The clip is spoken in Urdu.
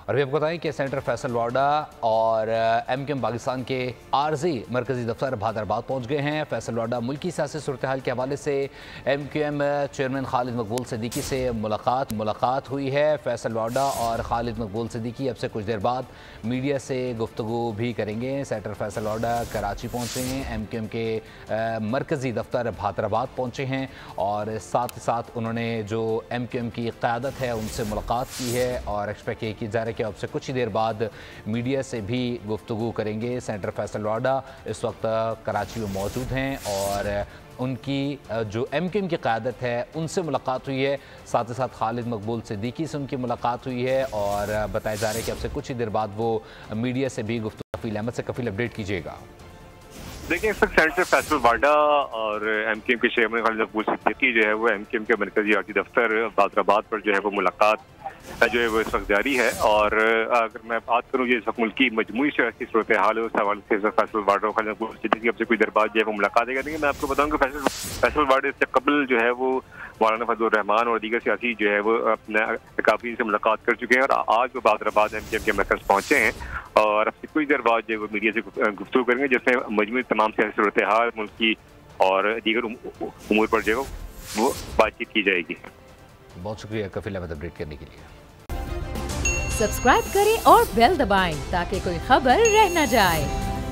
اور بھی آپ کو بتائیں کہ سینیٹر فیصل وارڈا اور MQM پاکستان کے عارضی مرکزی دفتر بھادرآباد پہنچ گئے ہیں۔ فیصل وارڈا ملکی سیاسی صورتحال کے حوالے سے MQM چیئرمین خالد مقبول صدیقی سے ملاقات ہوئی ہے۔ فیصل وارڈا اور خالد مقبول صدیقی اب سے کچھ دیر بعد میڈیا سے گفتگو بھی کریں گے۔ سینیٹر فیصل وارڈا کراچی پہنچے ہیں، MQM کے مرکزی دفتر بھادرآباد پہنچے ہیں اور ساتھ ساتھ انہوں نے جو MQM کی قیادت ہے ان سے ملاقات کی ہے اور ایکسپیکٹ کی جا رہا ہے کہ اب سے کچھ ہی دیر بعد میڈیا سے بھی گفتگو کریں گے۔ سینیٹر فیصل وارڈا اس وقت کراچی میں موجود ہیں اور ان کی جو MQM کی قیادت ہے ان سے ملاقات ہوئی ہے، ساتھ ہی ساتھ خالد مقبول صدیقی سے ان کی ملاقات ہوئی ہے اور بتایا جا رہا ہے کہ اب سے کچھ ہی دیر بعد وہ میڈیا سے بھی گفتگو کفیل احمد سے کفیل اپڈیٹ کیجیے گا۔ دیکھیں اس وقت سینیٹر فیصل وارڈا اور MQM کے چیئرمین خالد مقبول صدیقی جو ہے وہ MQM کے مرکزی عارضی دفتر بھادرآباد پر جو ہے وہ ملاقات جو ہے وہ اس وقت جاری ہے۔ اور اگر میں بات کروں یہ اس وقت ملکی مجموعی سیاسی صورتحال ہے اس حوالے سے فیصل وارڈا اور خالد مقبول صدیقی اب سے کچھ دیر بعد جو ہے وہ ملاقاتیں کریں گے۔ میں آپ کو بتاؤں کہ فیصل وارڈا اس سے قبل جو ہے وہ مولانا فضل الرحمان اور دیگر سیاسی جو ہے وہ اپنے اکابرین سے ملاقات کر چکے ہیں اور آج وہ بھادرآباد MQM کے مرکز پہنچے ہیں اور اب سے کچھ دیر بعد جو ہے وہ میڈیا سے گفتگو کریں گے جس میں مجموعی تمام سیاسی صورتحال ملکی اور دیگر امور پر جو ہے وہ بات چیت کی جائے گی۔ بہت شکریہ کفیل احمد اپڈیٹ کرنے کے لیے۔ سبسکرائب کریں اور بیل دبائیں تاکہ کوئی خبر رہ نہ جائے۔